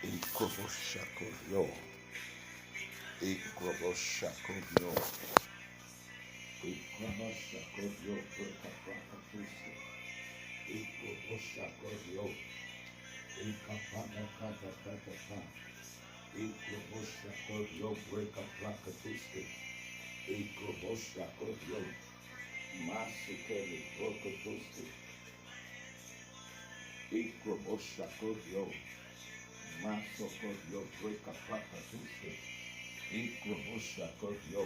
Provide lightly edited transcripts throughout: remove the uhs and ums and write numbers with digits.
Ikroboshakoyo, Ikroboshakoyo, Ikroboshakoyo, Brekaprakatusha, Ikroboshakoyo, Ikapanakatata, Ikroboshakoyo, Brekaprakatusha, Ikroboshakoyo, Masukeli, Brokatuska, Ikroboshakoyo, Masokoyo, Brekaprakatusha, Ikroboshakoyo,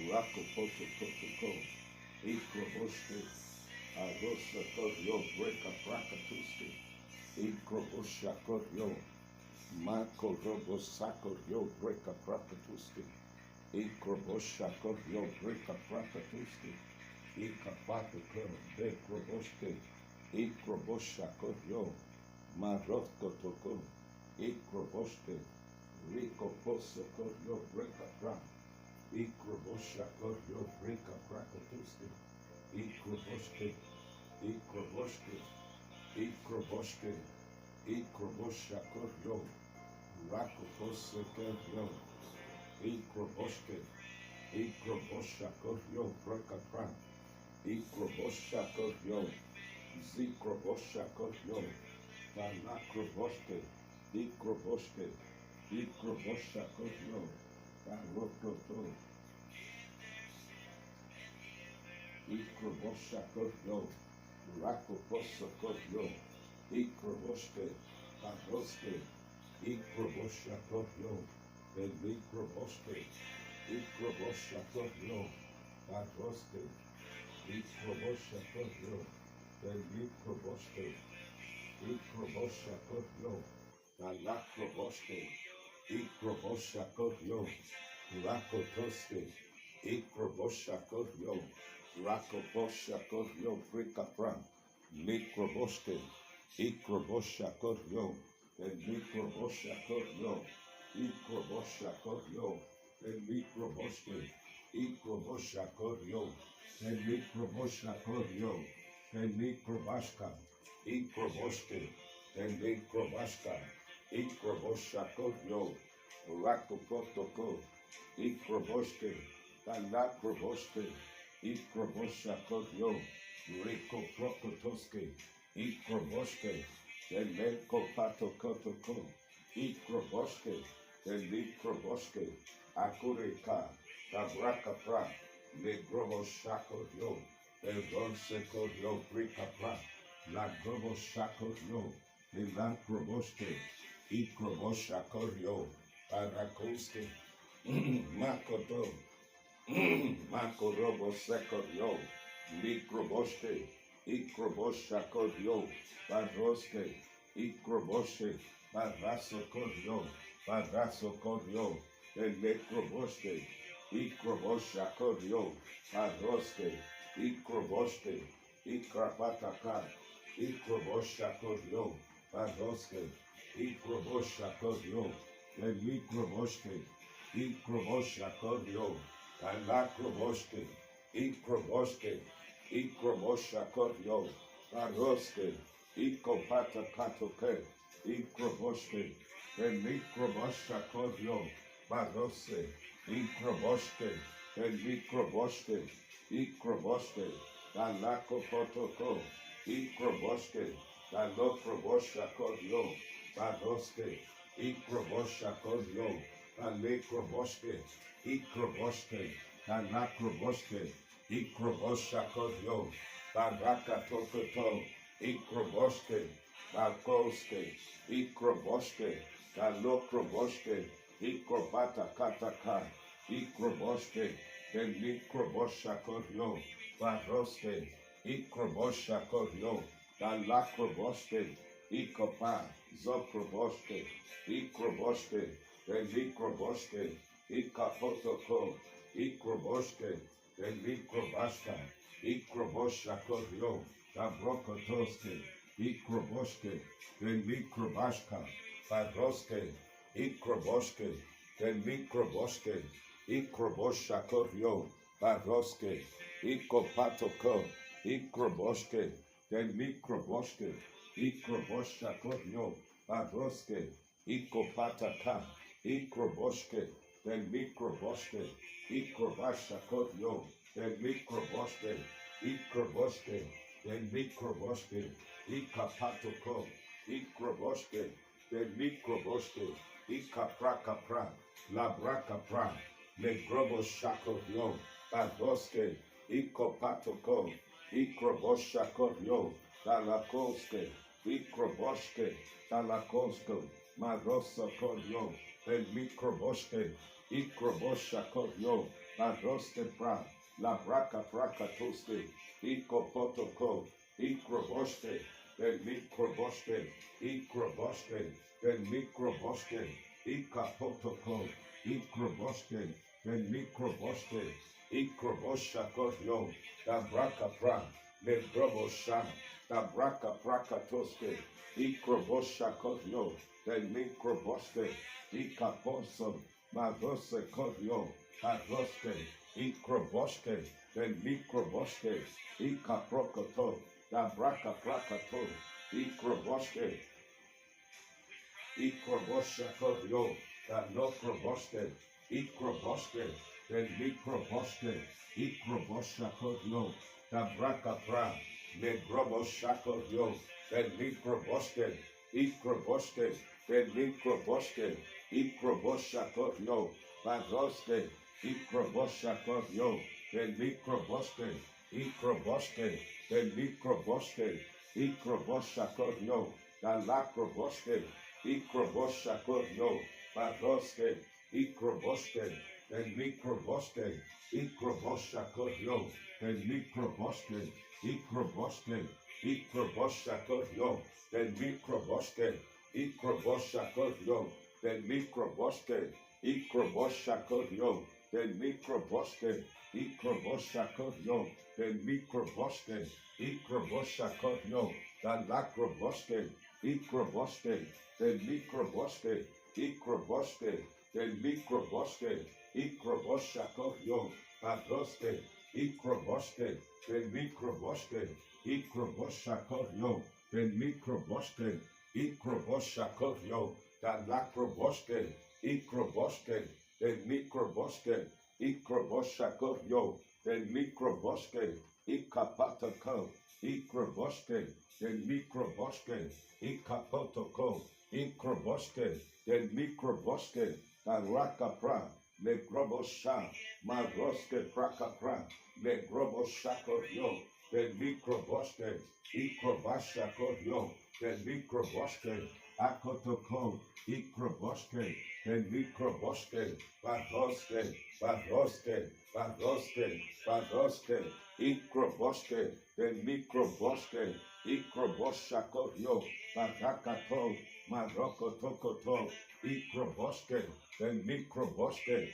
Rakopoto, Ikroboshke, Arosa Kodyo, Breka Prakatuske, Ikrobosha Kodyo, Mako Robo Sako Yo, Breka Prakatuske, Ikrobosha Kodyo, Breka Prakatuske, Ikapata Kodyo, Bekroboshke, Ikrobosha Kodyo, Marotko Toko, Ikroboshke, Rico Posa Kodyo, Breka Prak. Ikrobosha Kodyo, Breka Prakatuske, Ikroboshke, Ikroboshke, Ikroboshke, Ikrobosha Kodyo, Rakoposa Kodyo, Ikroboshke, Ikrobosha Kodyo, Breka Prak, Ikrobosha Kodyo, Zikrobosha Kodyo, Tanakroboshke, Ikroboshke, Ikrobosha Kodyo, Rototo, Ikrobosha Kodyo, Rakoposa Kodyo, Ikroboshke, Paroske, Ikrobosha Kodyo, Ikroboshke, Ikrobosha Kodyo, Paroske, Ikrobosha Kodyo, Ikroboshke, Ikrobosha Kodyo, Palakroboshke, Ikrobosha Kodyo, Rakotoske, Ikrobosha Kodyo, Rakobosha Kodyo, Brikapran, Mikroboshke, Ikrobosha Kodyo, Mikrobosha Kodyo, Ikrobosha Kodyo, Mikroboshke, Ikrobosha Kodyo, Mikrobosha Kodyo, Mikrobashka, Ikroboshke, Mikrobashka, Ikrobosha Kodyo, Rakopotoko, Ikroboshke, Tanakroboshke, Ikrobosha Kodyo, Riko Prokotoske, Ikroboshke, Teneko Patokotoko, Ikroboshke, Tenikroboshke, Akureka, Tabrakapra, Negroboshakodyo, Eronsekodyo, Brikapra, Lagroboshakodyo, Elankroboshe, Ikroboshakodyo, Parakoske, Makoto, Makorobo Sekodyo, Mikroboshke, Ikroboshakodyo, Baroske, Ikroboshe, Barasokodyo, Barasokodyo, Elekroboshke, Ikroboshakodyo, Baroske, Ikroboshke, Ikrapataka, Ikroboshakodyo, Baroske, Ikroboshakodyo, Mikroboshke, Ikroboshakodyo, Alakroboshke, Ikroboshke, Ikroboshakodyo, Baroske, Ikopatakato, Ikroboshke, Mikroboshakodyo, Barose, Ikroboshke, Mikroboshke, Ikroboshke, Alakopotoko, Ikroboshke, Alokroboshhakodyo, Baroske, Ikroboshakodyo, Alekroboshke, Ikroboshke, Alakroboshke, Ikroboshakodyo, Barakatokoto, Ikroboshke, Bakoske, Ikroboshke, Alokroboshke, Ikrobatakataka, Ikroboshke, Mikroboshakodyo, Baroske, Ikroboshakodyo, Dalakroboshke, Ikopa, Zokroboshke, Ikroboshke, Mikroboshke, Ikapotoko, Ikroboshke, Mikrobashka, Ikroboshakodyo, Dabrokotoske, Ikroboshke, Mikrobashka, Baroske, Ikroboshke, Mikroboshke, Ikroboshakodyo, Baroske, Ikopatoko, Ikroboshke, Mikroboshke, Ikroboshakodyo, Baroske, Ikopataka, Ikroboske, then Mikroboske, Ikrobashakotyo, then Mikroboske, Ikroboske, then Mikroboske, Ikapatoko, Ikroboske, then Mikroboske, Ikaprakapra, Labrakapra, Legroboshakotyo, Badoske, Ikopatoko, Ikroboshakotyo, Dalakoske, Ikroboske, Dalakosko, Marosa Kodyo, El Mikroboske, Ikrobosha Kodyo, Maroste Pra, La Braca Prakatoste, Ikopotoko, Ikroboske, El Mikroboske, Ikroboske, El Mikroboske, Ikapotoko, Ikroboske, El Mikroboske, Ikrobosha Kodyo, La Braca Pra, Le Grobosha, La Braca Prakatoske, Ikrobosha Kodyo, the microboste, Ikaposo, Madose Kodyo, Aroske, Ikroboske, the microboste, Ikaprokoto, the Braca Prakato, Ikroboske, Ikrobosha Kodyo, the Nokroboske, Ikroboske, the microboste, Ikrobosha Kodyo, the Braca Pra, the Grobosha Kodyo, the microboste, Ikroboske, the Mikroboske, Ikroboshakotyo, Bazoske, Ikroboshakotyo, the Mikroboske, Ikroboske, the Mikroboske, Ikroboshakotyo, the Lakroboske, Ikroboshakotyo, Bazoske, Ikroboske, the Mikroboske, Ikroboshakotyo, the Mikroboske, Ikroboske, Ikroboshakotyo, the Mikroboske, Ikroboshakotyo, the Mikroboske, Ikroboshakotyo, the Mikroboske, Ikroboshakotyo, the Mikroboske, Ikroboshakotyo, the Lakroboske, Ikroboske, the Mikroboske, Ikroboske, the Mikroboske, Ikroboshakotyo, Badroske, Ikroboske, the Mikroboske, Ikroboshakotyo, the Mikroboske, Ikroboshakotyo, the Lakroboske, Ikroboske, the Mikroboske, Ikroboshakotyo, the Mikroboske, Ikapatako, Ikroboske, the Mikroboske, Ikapotoko, Ikroboske, the Mikroboske, the Rakapra, the Grobosha, Maroske Prakapra, the Groboshakotyo, the Mikroboske, Ikrobashakotyo, the Mikroboske, Akotoko, Ikroboske, the Mikroboske, Baroske, Baroske, Baroske, Baroske, Ikroboske, the Mikroboske, Ikroboshakotyo, Barakato, Marokotokoto, Ikroboske, the Mikroboske,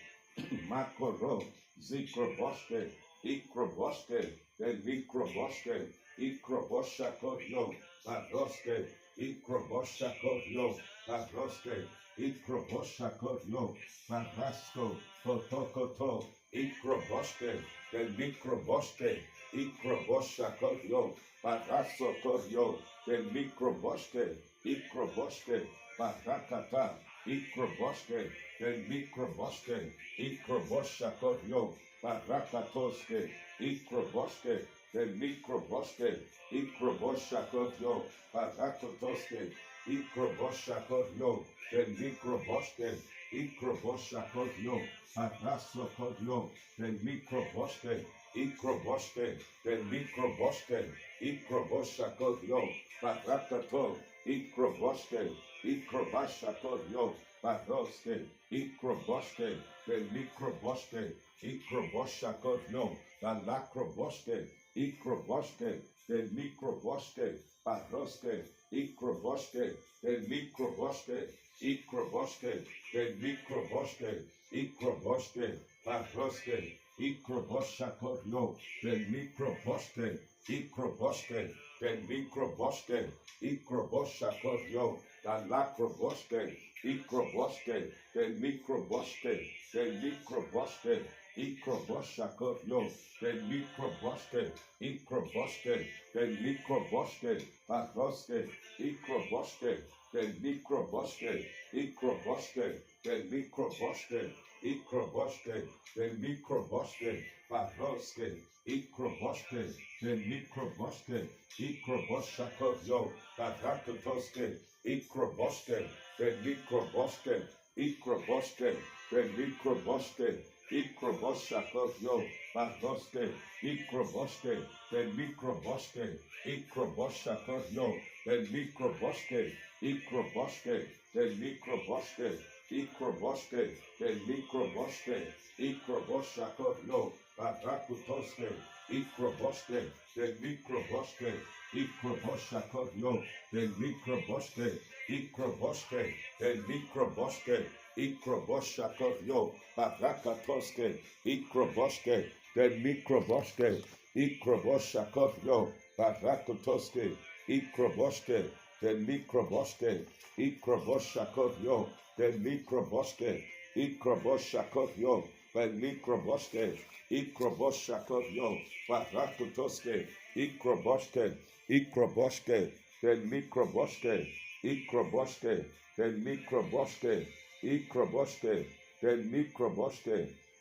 Makoro, Zikroboske, Ikroboske, the Mikroboske, Ikroboshakotyo, Baroske, Ikroboshakotyo, Baroske, Ikroboshakotyo, Barasko, Potokoto, Ikroboske, the Mikroboske, Ikroboshakotyo, Barasokotyo, the Mikroboske, Ikroboske, Barakata, Ikroboske, the Mikroboske, Ikroboshakotyo, Barakatoske, Ikroboske, the Mikroboske, Ikroboshakotyo, Barakotoske, Ikroboshakotyo, the Mikroboske, Ikroboshakotyo, Barasokotyo, the Mikroboske, Ikroboske, the Mikroboske, Ikroboshakotyo, Barakato, Ikroboske, Ikrobashakotyo, Baroske, Ikroboske, the Mikroboske, Ikroboshakotyo, the Lakroboske, Ikroboske, the Mikroboske, Baroske, Ikroboske, the Mikroboske, Ikroboske, the Mikroboske, Ikroboske, Baroske, Ikroboshakotyo, the Mikroboske, Ikroboske, the Mikroboske, Ikroboshakotyo, the Lakroboske, Ikroboske, the Mikroboske, the Mikroboske, Ikroboshakotyo, the Mikroboske, Ikroboske, the Mikroboske, Baroske, Ikroboske, the microboske, ikroboske, the microboske, ikroboske, the microboske, paroske, ikroboske, the microboske, ikroboshakotyo, parakatoske, ikroboske, the microboske, ikroboske, the microboske, ikroboshakotyo, paroske, ikroboske, the microboske, ikroboshakotyo, the microboske, ikroboske, the microboske, ikroboske, the microboske, ikroboshakotyo, parakutoske, ikroboske, the microboske, ikroboshakotyo, the microboske, ikroboske, the microboske, ikroboshakotyo, parakatoske, ikroboske, the microboske, ikroboshakotyo, parakutoske, ikroboske, the microboske, ikroboshakotyo, the microboske, ikroboshakotyo, the microboske, ikroboshakotyo, parakutoske, ikroboske, ikroboske, the microboske, ikroboske, the microboske, ikroboske, the microboske,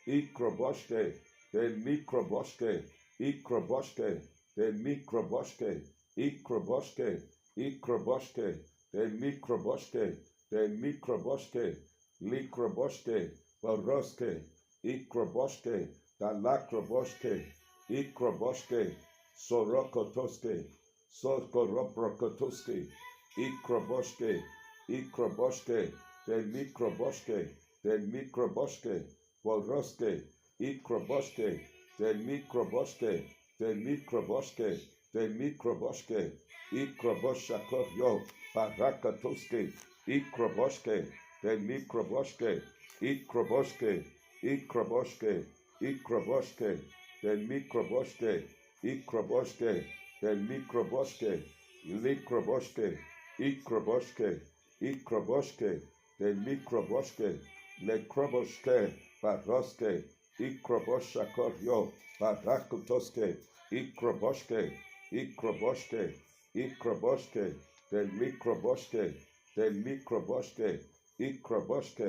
ikroboske, the microboske, ikroboske, the microboske, ikroboske, ikroboske, the microboske, the microboske, likroboske, boroske, ikroboske, the lakroboske, ikroboske, sorokotoske, sokoroprokotoske, ikroboske, ikroboske, the microboske, the microboske, boroske, ikroboske, the microboske, the microboske, the microboske, ikroboshakotyo, parakatoske, ikroboske, the microboske, ikroboske, ikroboske, ikroboske, the microboske, ikroboske, the microboske, likroboske, ikroboske, ikroboske, the microboske, lekroboske, paroske, ikroboshakotyo, parakutoske, ikroboske, ikroboske, ikroboske, the microboske, the microboske, ikroboske,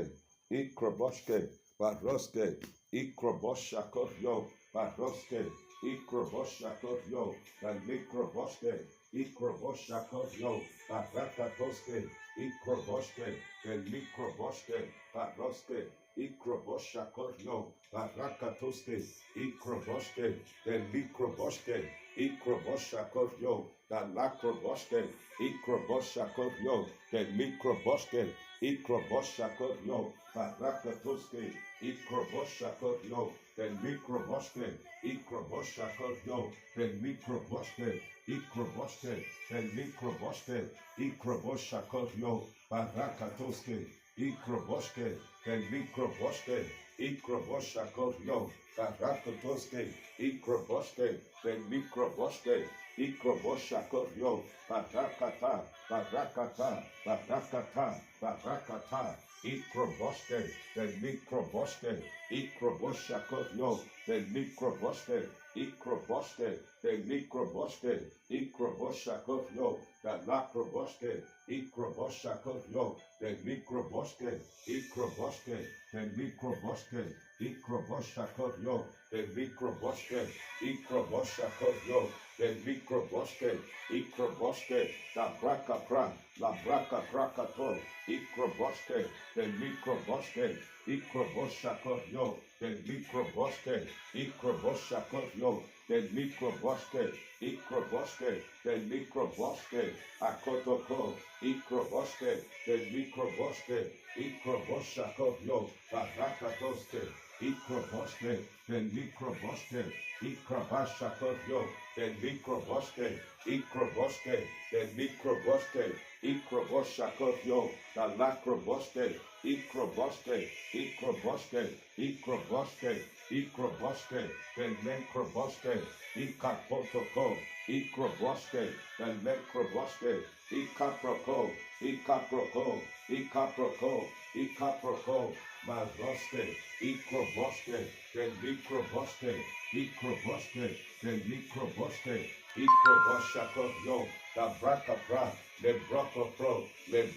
ikroboske, paroske, ikroboshakotyo, paroske, ikroboshakotyo, the microboske, ikroboshakotyo, parakatoske, ikroboske, the microboske, paroske, ikroboshakotyo, parakatoske, ikroboske, the microboske, ikroboshakotyo, the lakroboske, ikroboshakotyo, the microboske, ikroboshakotyo, parakatoske, ikroboshakotyo, the microboske, ikroboshakotyo, the microboske, ikroboske, the microboske, ikroboshakotyo, parakatoske, ikroboske, the microboske, ikroboshakotyo, parakatoske, ikroboske, the microboske, ikroboshakotyo, parakata, parakata, parakata, parakata, ikroboske, the microboske, ikroboshakotyo, the microboske, ikroboske, the microboske, ikroboshakotyo, the lakroboske, ikroboshakotyo, the microboske, ikroboske, the microboske, ikroboshakotyo, the microboske, ikroboshakotyo, the microboske, ikroboske, the brakapra, la brakaprakato, ikroboske, the microboske, ikroboshakotyo, the microboske, ikroboshakotyo, the microboske, ikroboske, the microboske, akotoko, ikroboske, the microboske, ikroboshakotyo, parakatoske, ikroboske, the microboske, ikrobashakotyo, the microboske, ikroboske, the microboske, ikroboshakotyo, the lakroboske, ikroboske, ikroboske, ikroboske, ikroboske, the microboske, ikapotoko, ikroboske, the microboske, ikaproko, ikaproko, ikaproko, ikaproko, maroske, ikroboske, the microboske, ikroboske, the microboske, ikroboshakotyo, the brakapra, le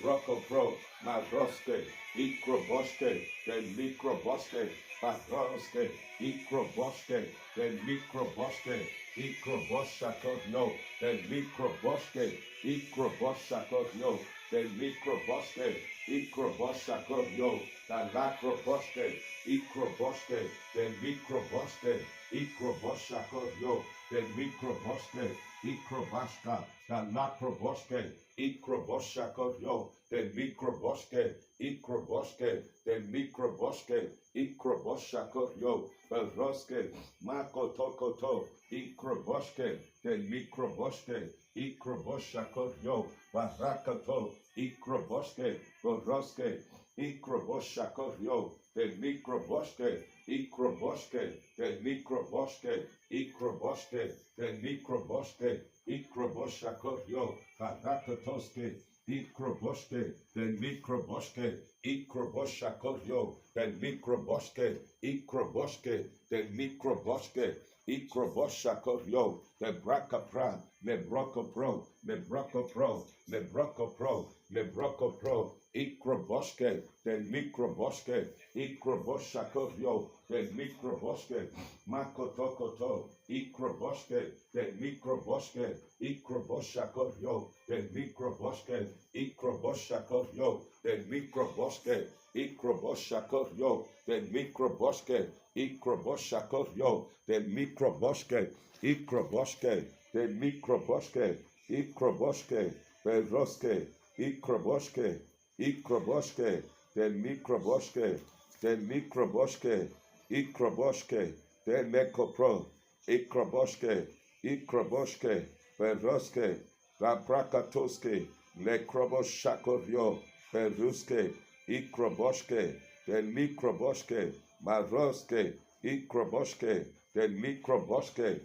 broco pro, Maroske, Ikroboske, the Mikroboske, Patroske, Ikroboske, the Mikroboske, Ikroboshakotno, the Mikroboske, Ikroboshakotno, the Mikroboske, Ikroboshakotno, the Lacroboske, Ikroboske, the Mikroboske, Ikroboshakotno, the Mikroboske, Ikrobashka, the Lacroboske, Ikroboshakotno, the Mikroboske, Ikroboske, the Mikroboske, Ikroboshakotno, the Roske, Makotokoto, Ikroboske, the Mikroboske, Ikroboshakotno, Barakato, Ikroboske, Boroske, Ikroboshakotno, the Mikroboske, Ikroboske, the Mikroboske, Ikroboske, the Mikroboske, Ikroboshakotno, Barakatoske, Ikroboske, the Mikroboske, Ikroboshakotno, the Mikroboske, Ikroboske, the Mikroboske, Ikroboshakotno, the Brakapra, the Brokopro, the Brokopro, the Brokopro, the Brokopro, Ikroboske, the Mikroboske, Ikroboshakotno, the Mikroboske, Makotokoto, Ikroboske, the Mikroboske, Ikroboshakotno, the Mikroboske, Ikroboshakotno, the Mikroboske, Ikroboshakotno, the Mikroboske, Ikroboshakotno, the Mikroboske, Ikroboske, the Mikroboske, Ikroboske, Beroske, Ikroboske, Ikroboske, the Mikroboske, the Mikroboske, Ikroboske, the Nekopro, Ikroboske, Ikroboske, Beroske, Rabrakatoske, Lekroboshakotno, Beruske, Ikroboske, the Mikroboske, Maroske, Ikroboske, the Mikroboske,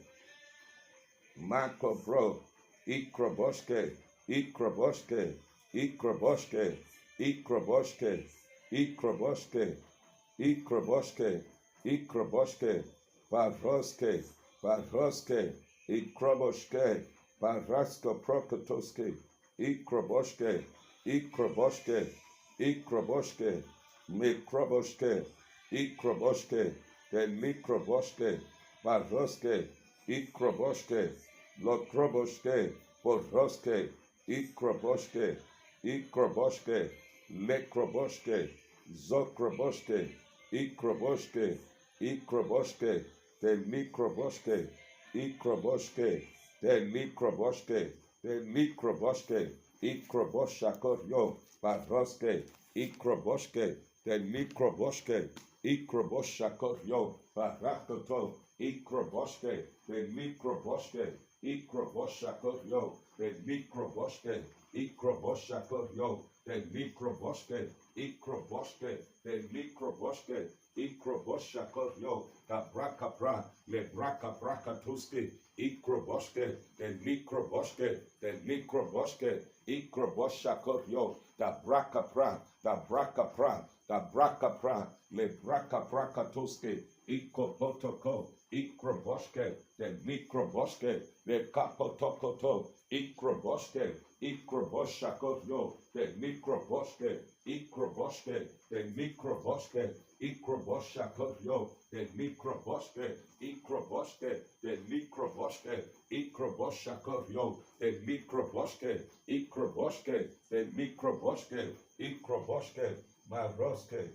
Makobro, Ikroboske, Ikroboske, Ikroboske, Ikroboske, Ikroboske, Ikroboske, Ikroboske, Baroske, Baroske, Ikroboske, Barasko Prokotoske, Ikroboske, Ikroboske, Ikroboske, Mikroboske, Ikroboske, the Mikroboske, Baroske, Ikroboske, Lokroboske, Boroske, Ikroboske, Ikroboske, Lekroboske, Zokroboske, Ikroboske, Ikroboske, the Mikroboske, Ikroboske, the Mikroboske, the Mikroboske, Ikroboshakotno, Baroske, Ikroboske, the Mikroboske, Ikroboshakotno, Barakoto, Ikroboske, the Mikroboske, Ikroboshakotno, the Mikroboske, Ikroboshakotno, the Mikroboske, Ikroboske, the Mikroboske, Ikroboshakotno, the Brakapra, the Brakaprakatuske, Ikroboske, the Mikroboske, the Mikroboske, Ikroboshakotno, the Brakapra, the Brakapra, the Brakapra, the Brakaprakatuske, Ikopotoko, Ikroboske, the Mikroboske, the Kapotokoto, Ikroboske, Ikroboshakotno, the Mikroboske, Ikroboske, the Mikroboske, Ikroboshakotno, the Mikroboske, Ikroboske, the Mikroboske, Ikroboshakotno, the Mikroboske, Ikroboske, the Mikroboske, Ikroboske, Maroske,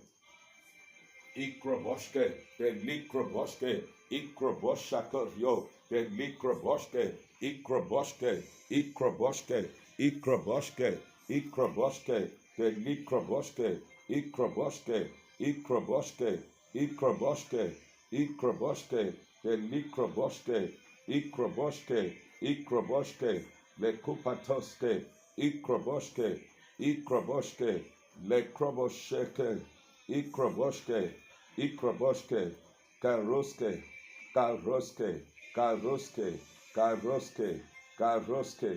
Ikroboske, the Mikroboske, Ikroboshakotno, the Mikroboske, Ikroboske, Ikroboske, Ikroboske, Ikroboske, the Mikroboske, Ikroboske, Ikroboske, Ikroboske, Ikroboske, the Mikroboske, Ikroboske, Ikroboske, le Kupatoske, Ikroboske, Ikroboske, le Krobosheke, Ikroboske, Ikroboske, Karoske, Karoske, Karoske, Karoske, Karoske,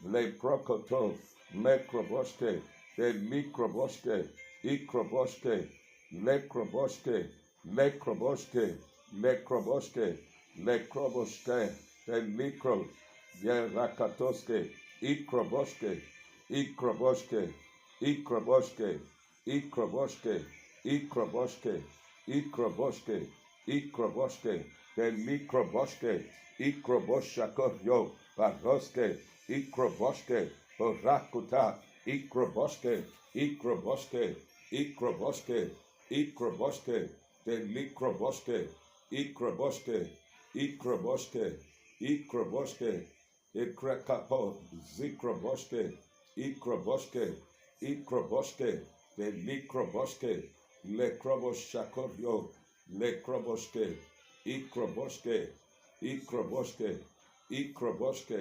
le Prokoto, Mekroboske, the Mikroboske, Ikroboske, Lekroboske, Lekroboske, Lekroboske, Lekroboske, the Mikro, Yerakatoske, Ikroboske, Ikroboske, Ikroboske, Ikroboske, Ikroboske, Ikroboske, Ikroboske, then Mikroboske, Ikroboshakotyo, Baroske, Ikroboske, Borakuta, Ikroboske, Ikroboske, Ikroboske, Ikroboske, then Mikroboske, Ikroboske, Ikroboske, Ikroboske, Ikrakapo, Zikroboske, Ikroboske, Ikroboske, the Mikroboske, Lekroboshakotyo, Lekroboske, Ikroboske, Ikroboske, Ikroboske,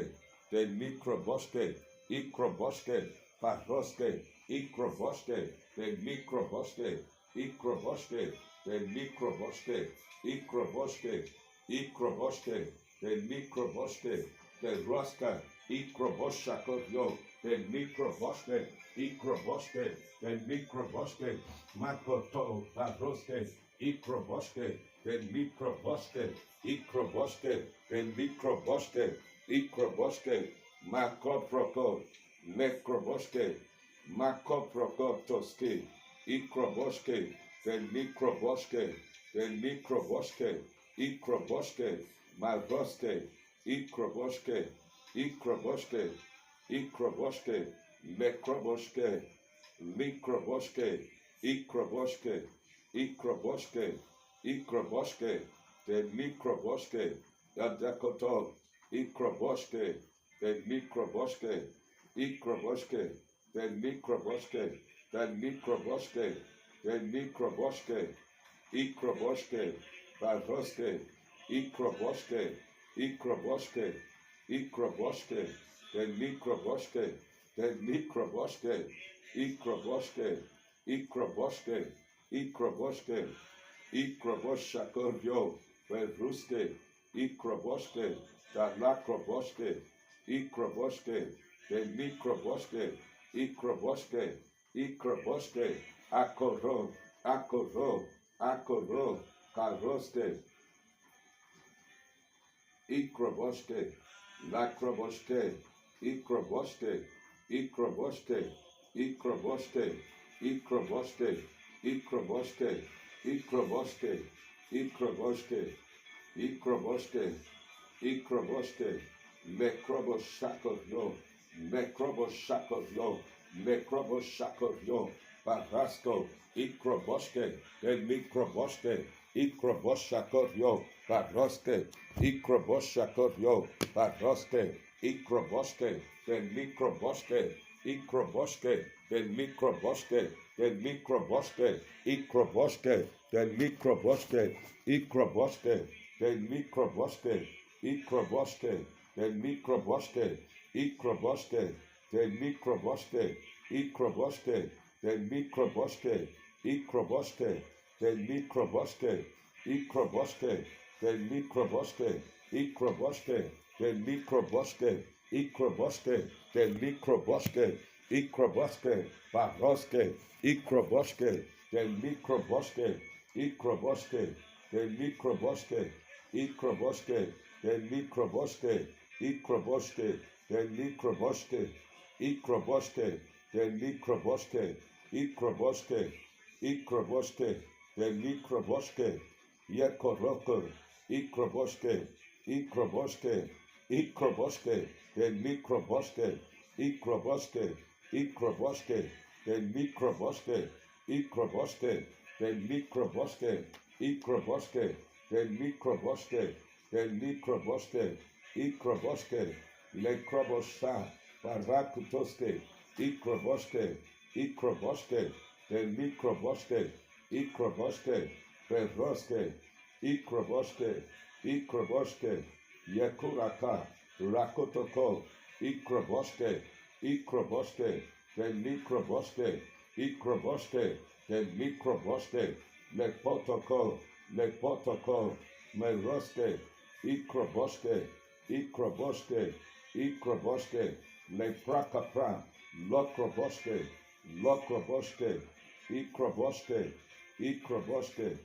the Mikroboske, Ikroboske, Paroske, Ikroboske, the Mikroboske, Ikroboske, the Mikroboske, Ikroboske, Ikroboske, the Mikroboske, the Roska, Ikroboshakotyo, the Mikroboske, Ikroboske, the Mikroboske, Makoto, Paroske, Ikroboske, the Mikroboske, Ikroboske, the Mikroboske, Ikroboske, Makoproko, Lekroboske, Makoprokotoske, Ikroboske, the Mikroboske, the Mikroboske, Ikroboske, Maroske, Ikroboske, Ikroboske, Ikroboske, Lekroboske, Mikroboske, Ikroboske, Ikroboske, Ikroboske, the Mikroboske, Yadakoto, Ikroboske, the Mikroboske, Ikroboske, the Mikroboske, the Mikroboske, the Mikroboske, Ikroboske, Baroske, Ikroboske, Ikroboske, Ikroboske, the Mikroboske, the Mikroboske, Ikroboske, Ikroboske, Ikroboske, Ikroboshakoryo, Veruske, Ikroboske, the Lakroboske, Ikroboske, the Mikroboske, Ikroboske, Ikroboske, Akoro, Akoro, Akoro, Karoske, Ikroboske, Lakroboske, Ikroboske, Ikroboske, Ikroboske, Ikroboske, Ikroboske, Ikroboske, Ikroboske, Ikroboske, Ikroboske, Lekroboshakotyo, Lekroboshakotyo, Lekroboshakotyo, Barasko, Ikroboske, the Mikroboske, Ikroboshakotyo, Baroske, Ikroboshakotyo, Baroske, Ikroboske, the Mikroboske, Ikroboske, the Mikroboske, the Mikroboske, Ikroboske, the Mikroboske, Ikroboske, the Mikroboske, Ikroboske, the Mikroboske, Ikroboske, the Mikroboske, Ikroboske, the Mikroboske, Ikroboske, the Mikroboske, Ikroboske, the Mikroboske, Ikroboske, the Mikroboske, Ikroboske, the Mikroboske, Ikroboske, Baroske, Ikroboske, the Mikroboske, Ikroboske, the Mikroboske, Ikroboske, the Mikroboske, Ikroboske, the Mikroboske, Ikroboske, the Mikroboske, Ikroboske, Ikroboske, the Mikroboske, Yekoroko, Ikroboske, Ikroboske, Ikroboske, the Mikroboske, Ikroboske, Ikroboske, the Mikroboske, Ikroboske, the Mikroboske, Ikroboske, the Mikroboske, the Mikroboske, Ikroboske, Lekrobosha, Barakutoske, Ikroboske, Ikroboske, the Mikroboske, Ikroboske, Beroske, Ikroboske, Ikroboske, Yekuraka, Rakotoko, Ikroboske, Ikroboske, the Mikroboske, Ikroboske, the Mikroboske, Lepotoko, Lepotoko, Meroske, Ikroboske, Ikroboske, Ikroboske, Leprakapra, Lokroboske, Lokroboske, Ikroboske, Ikroboske,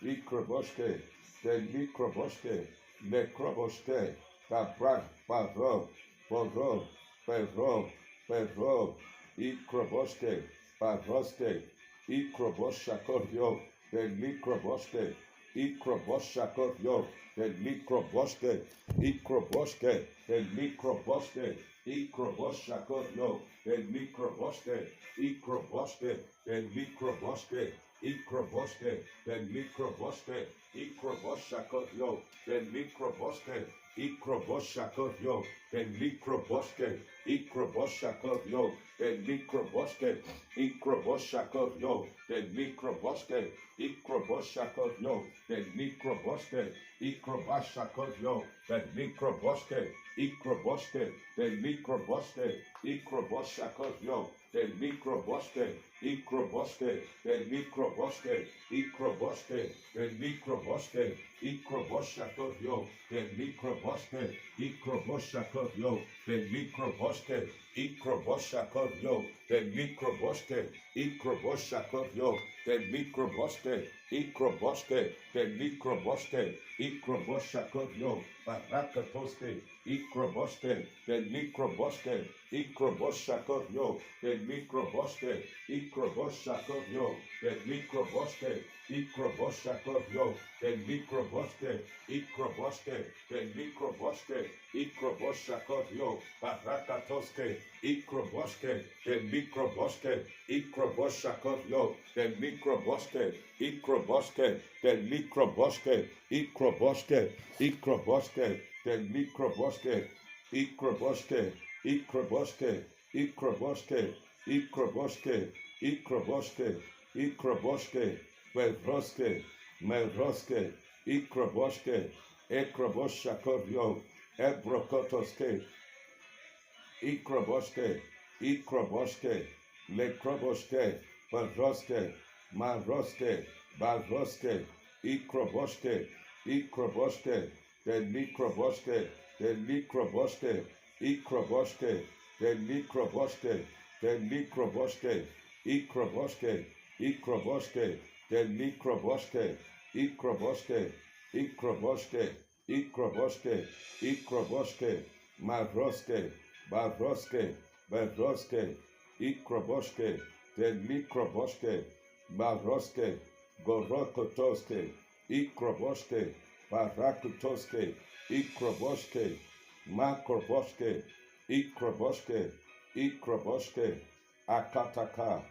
Ikroboske, the Mikroboske, Lekroboske, Babra, Baro, Boro, Bero, Perro, Ikroboske, Paroske, Ikroboshakotyo, the Mikroboske, Ikroboshakotyo, the Mikroboske, Ikroboske, the Mikroboske, Ikroboshakotyo, the Mikroboske, Ikroboske, the Mikroboske, Ikroboske, the Mikroboske, Ikroboshakotyo, the Mikroboske, Ikroboshakotyo, the Mikroboske, Ikroboshakotyo, the Mikroboske, Ikroboshakotyo, the Mikroboske, Ikroboshakotyo, the Mikroboske, Ikrobashakotyo, the Mikroboske, Ikroboske, the Mikroboske, Ikroboshakotyo, the Mikroboske, Ikroboske, the Mikroboske, Ikroboske, the Mikroboske, Ikroboshakotyo, the Mikroboske, Ikroboshakotyo, the Mikroboske, Ikroboshakotyo, the Mikroboske, Ikroboshakotyo, the Mikroboske, Ikroboske, the Mikroboske, Ikroboshakotyo, Barakatoske, Ikroboske, the Mikroboske, Ikroboshakotyo, the Mikroboske, Ikroboshakotyo, the Mikroboske, Ikroboshakotyo, the Mikroboske, Ikroboske, the Mikroboske, Ikroboshakotyo, Barakatoske, Ikroboske, the Mikroboske, Ikroboshakotyo, the Mikroboske, Ikroboske, the Mikroboske, Ikroboske, Ikroboske, the Mikroboske, Ikroboske, Ikroboske, Ikroboske, Ikroboske, Ikroboske, Ikroboske, Melroske, Melroske, Ikroboske, Ikroboshakotyo, Ebrokotoske, Ikroboske, Ikroboske, Lekroboske, Balroske, Malroske, Balroske, Ikroboske, Ikroboske, the Mikroboske, the Mikroboske, Ikroboske, the Mikroboske, the Mikroboske, Ikroboske, Ikroboske, the Mikroboske, Ikroboske, Ikroboske, Ikroboske, Ikroboske, Malroske, Balroske, Balroske, Ikroboske, the Mikroboske, Malroske, Gorokotoske, Ikroboske, Barakutoske, Ikroboske, Makroboske, Ikroboske, Ikroboske, Akataka,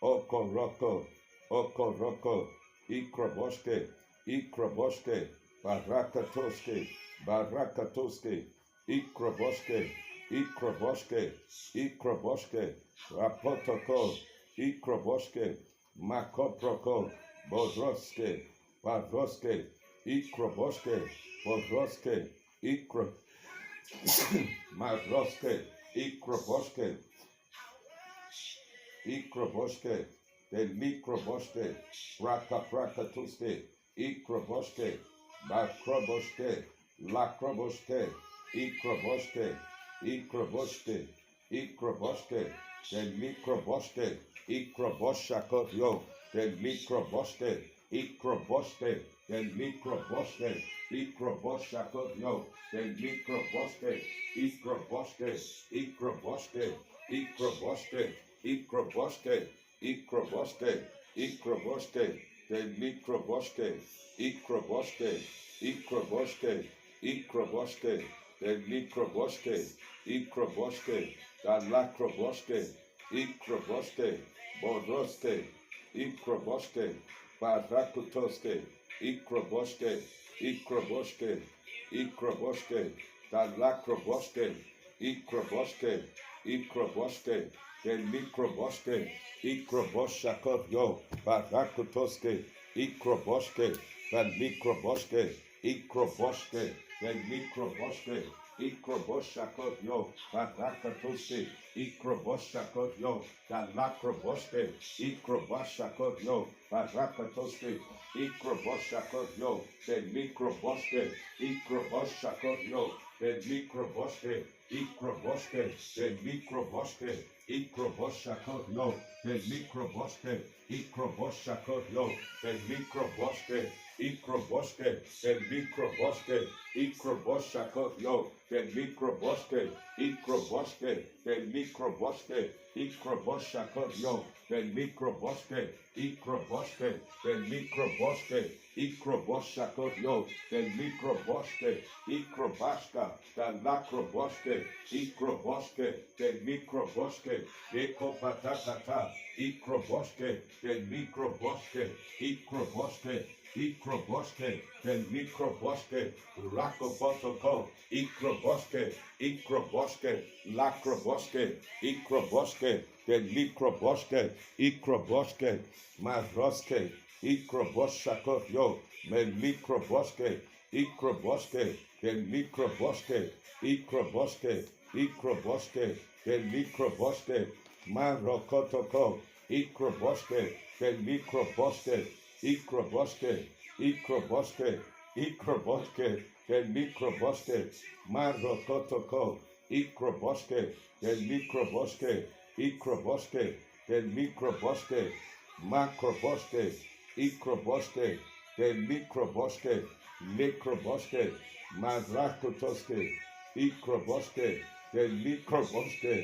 Okoroko, Okoroko, Ikroboske, Ikroboske, Barakatoske, Barakatoske, Ikroboske, Ikroboske, Ikroboske, Rapotoko, Ikroboske, Makoproko, Bodroske, Badroske, Ikroboske, Bodroske, Ikro, Madroske, Ikroboske, Ikroboske, the Mikroboske, Rakaprakatuske, Ikroboske, Bakroboske, Lakroboske, Ikroboske, Ikroboske, Ikroboske, the Mikroboske, Ikroboshakotyo, the Mikroboske, Ikroboske, the Mikroboske, Ikroboshakotyo, the Mikroboske, Ikroboske, Ikroboske, Ikroboske, Ikroboske, Ikroboske, Ikroboske, the Mikroboske, Ikroboske, Ikroboske, Ikroboske, the Mikroboske, Ikroboske, the Lakroboske, Ikroboske, Bodroske, Ikroboske, Barakutoske, Ikroboske, Ikroboske, Ikroboske, the Lakroboske, Ikroboske, Ikroboske, the Mikroboske, Ikroboshakotyo, Barakutoske, Ikroboske, the Mikroboske, Ikroboske, the Mikroboske, Ikroboshakotyo, Barakatoske, Ikroboshakotyo, the Lakroboske, Ikroboshakotyo, Barakatoske, Ikroboshakotyo, the Mikroboske, Ikroboshakotyo, the Mikroboske, Ikroboske, the Mikroboske, Ikroboshakotyo, the Mikroboske, Ikroboshakotyo, the Mikroboske, Ikroboske, the Mikroboske, Ikroboshakotyo, the Mikroboske, Ikroboske, the microboske, ikroboshakotyo, then microboske, ikroboske, then microboske, ikroboshakotyo, then microboske, ikrobashka, then lacroboske, ikroboske, then microboske, ekopatakata, ikroboske, then microboske, ikroboske, ikroboske, then microboske, rakobotoko, ikroboske, ikroboske, lacroboske, ikroboske, then microboske, ikroboske, mazroske, ikroboshakotyo, then microboske, ikroboske, then microboske, ikroboske, ikroboske, then microboske, marokotoko, ikroboske, then microboske, ikroboske, ikroboske, ikroboske, then microboske, marokotoko, ikroboske, then microboske, ikroboske, then microboske, makroboske, ikroboske, then microboske, mikroboske, mazrakotoske, ikroboske, then microboske,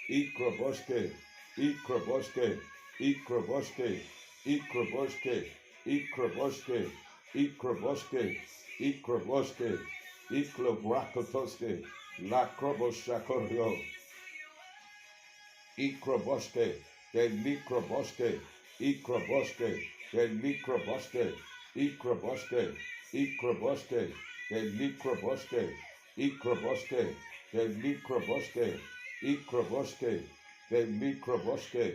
ikroboske, ikroboske, ikroboske, ikroboske, ikroboske, ikroboske, ikroboske, ikrobrakotoske, lakroboshakoryo, ikroboske, then mikroboske, ikroboske, then mikroboske, ikroboske, ikroboske, then mikroboske, ikroboske, then mikroboske, ikroboske, then mikroboske,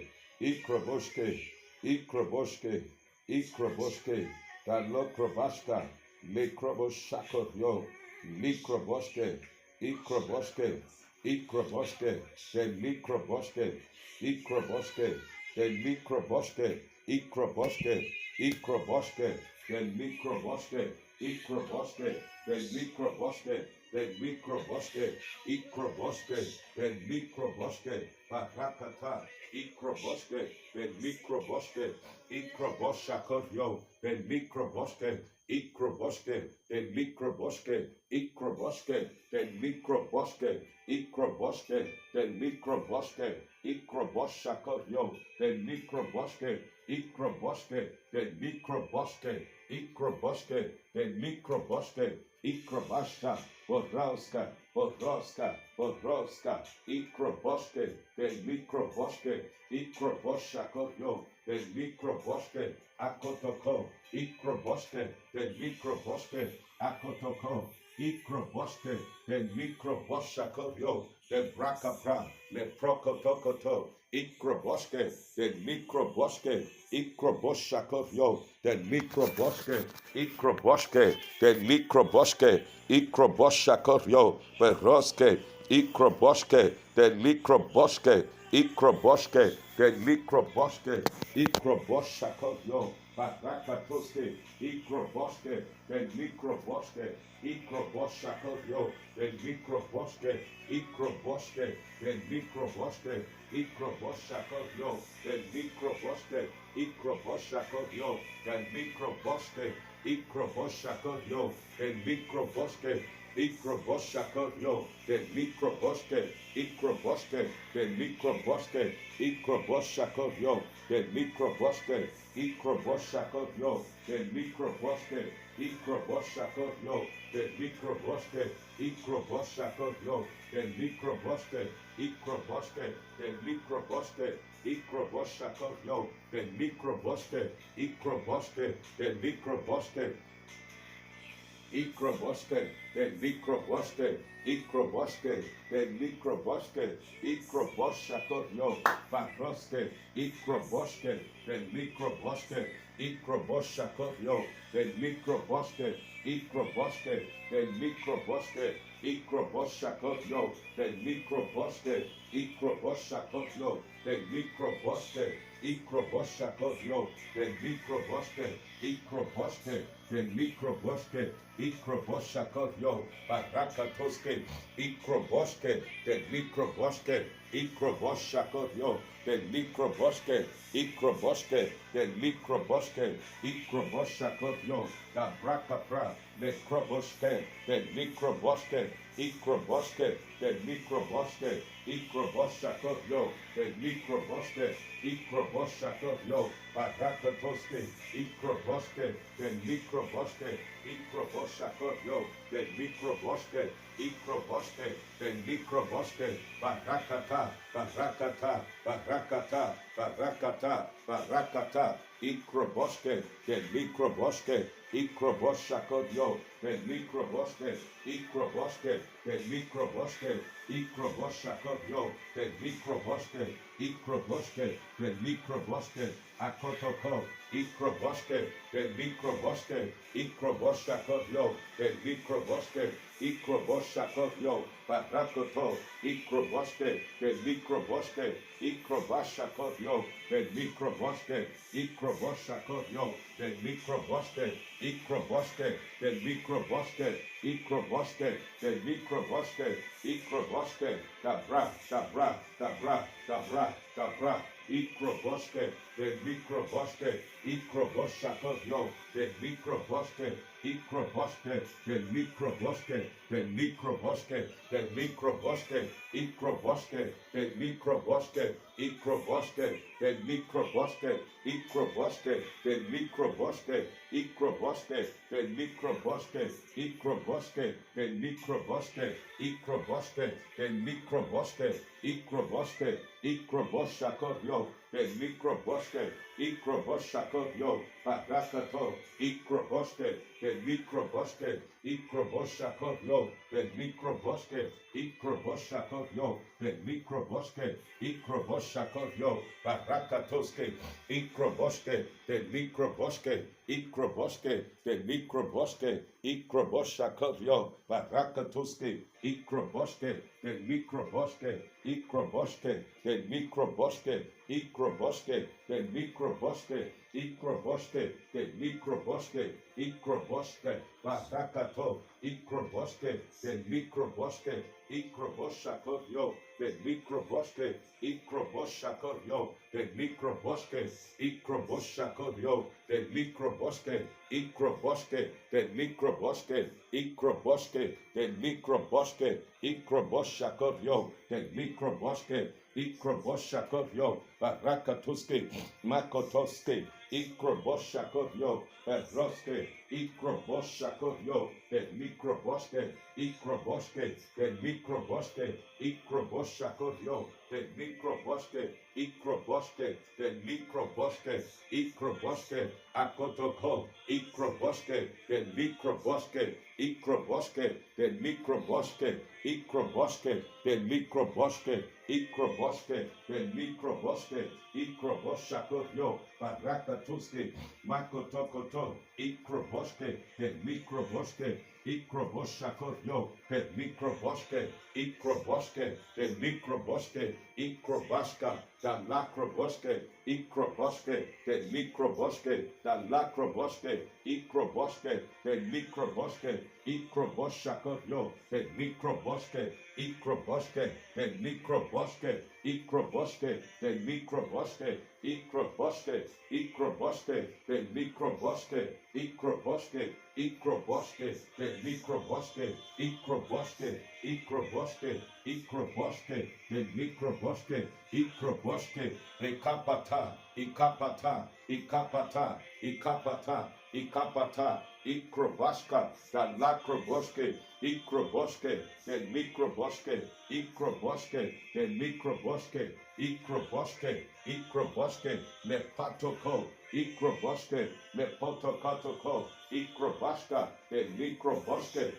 ikroboske, ikroboske, ikroboske, then lokrobaska, mikroboshakotyo, mikroboske, ikroboske, ikroboske, then mikroboske, ikroboske, then mikroboske, ikroboske, ikroboske, then mikroboske, ikroboske, then mikroboske, then mikroboske, ikroboske, then mikroboske, parakata, ikroboske, then mikroboske, ikroboshakotyo, then mikroboske, ikroboske, then mikroboske, ikroboske, then mikroboske, ikroboske, then mikroboske, ikroboshakotyo, then mikroboske, ikroboske, then mikroboske, ikroboske, then mikroboske, ikrobashka, bodrowska, bodrowska, bodrowska, ikroboske, then mikroboske, ikroboshakotyo, then mikroboske, akotoko, ikroboske, then mikroboske, akotoko, ikroboske, then mikroboshakotyo, then brakapra, le prokotokoto, ikroboske, then mikroboske, ikroboshakotyo, then mikroboske, ikroboske, then mikroboske, ikroboshakotyo, beroske, ikroboske, then mikroboske, ikroboske, then mikroboske, ikroboshakotyo, barakatoske, ikroboske, then mikroboske, ikroboshakotyo, then mikroboske, ikroboske, then mikroboske, ikroboshakotyo, then mikroboske, ikroboshakotyo, then mikroboske, ikroboshakotyo, then mikroboske, ikroboshakotyo, then mikroboske, ikroboske, then mikroboske, ikroboshakotyo, then mikroboske, ikroboshakotyo, then mikroboske, ikroboshakotyo, then mikroboske, ikroboshakotyo, then mikroboske, ikroboske, then mikroboske, ikroboshakotyo, then mikroboske, ikroboske, then mikroboske, ikroboske, then mikroboske, ikroboske, then mikroboske, ikroboshakotyo, baroske, ikroboske, then mikroboske, ikroboshakotyo, then mikroboske, ikroboske, then mikroboske, ikroboshakotyo, then mikroboske, ikroboshakotyo, then mikroboske, ikroboshakotyo, then mikroboske, ikroboske, then mikroboske, ikroboshakotyo, barakatoske, ikroboske, then mikroboske, Ikroboshakotyo, the Likroboske, Ikroboske, the Likroboske, Ikroboshakotyo, the Brakapra, the Kroboske, the Likroboske, Ikroboske, the Likroboske, Ikroboshakotyo, the Likroboske, Ikroboshakotyo, Barakatoske, Ikroboske, the Likroboske, Ikroboshakotyo, the Likroboske, Ikroboske, the Likroboske, Barakata, Barakata, Barakata, Barakata, Barakata, Ikroboske, the Likroboske, Ikroboshakotyo, the Likroboske, Ikroboske, the Likroboske, Ikroboshakotyo, the Likroboske, Ikroboske, the Likroboske, Akotoko, Ikroboske, the Likroboske, Ikroboshakotyo, the Likroboske, Ikroboshakotyo, Barakoto, Ikroboske, the Likroboske, Ikrobashakotyo, the Likroboske, Ikroboshakotyo, the Likroboske, Ikroboske, the Likroboske, Ikroboske, the Likroboske, Ikroboske, Dabra, Dabra, Dabra, Dabra, Dabra, Ikroboske, the Likroboske, Ikroboshakotyo, the Likroboske, Ikroboske, the Likroboske, the Likroboske, the Likroboske, Ikroboske, the Likroboske, Ikroboske, the Likroboske, Ikroboske, the Likroboske, Ikroboske, the Likroboske, Ikroboske, the Likroboske, Ikroboske, the Likroboske, Ikroboske, Ikroboshakotyo, the Likroboske, Ikroboshakotyo, Barakato, Ikroboske, the Likroboske, Ikroboshakotyo, the Likroboske, Ikroboshakotyo, the Likroboske, Ikroboshakotyo, Barakatoske, Ikroboske, the Likroboske, Ikroboske, the Likroboske, Ikroboshakotyo, Barakatoske, Ikroboske, the Likroboske, Ikroboske, the Likroboske, Ikroboske, the Likroboske, Ikroboske, the Likroboske, Ikroboske, Barakato, Ikroboske, the Likroboske, Ikroboshakotyo, the Likroboske, Ikroboshakotyo, the Likroboske, Ikroboshakotyo, the Likroboske, Ikroboske, the Likroboske, Ikroboske, the Likroboske, Ikroboshakotyo, the Likroboske, Ikroboshakotyo, Barakatuske, Makotoske, Ikroboshakotyo, Roske, Ikroboshakotyo, the Likroboske, Ikroboske, the Likroboske, Ikroboshakotyo, the Likroboske, Ikroboske, the Likroboske, Ikroboske, Akotoko, Ikroboske, the Likroboske, Ikroboske, the Likroboske, Ikroboske, the Likroboske, Ikroboske, the Likroboske, Ikroboshakotyo, Barakatuske, Makotokoto, Ikroboske, the Likroboske, Ikroboshakotyo, the Likroboske, Ikroboske, the Likroboske, Ikrobaska, the Lakroboske, Ikroboske, the Likroboske, the Lakroboske, Ikroboske, the Likroboske, Ikroboshakotyo, the Likroboske, Ikroboske, the Likroboske, Ikroboske, the Likroboske, Ikroboske, Ikroboske, the Likroboske, Ikroboske, Ikroboske, the Likroboske, Ikroboske, Ikroboske, Ikroboske, the Likroboske, Ikroboske, Ikapata, Ikapata, Ikapata, Ikapata, Ikapata, Ikrobaska, the Lakroboske, Ikroboske, the Likroboske, Ikroboske, the Likroboske, Ikroboske, Ikroboske, Lepatoko, Ikroboske, Lepotokatoko, Ikrobaska, the Likroboske,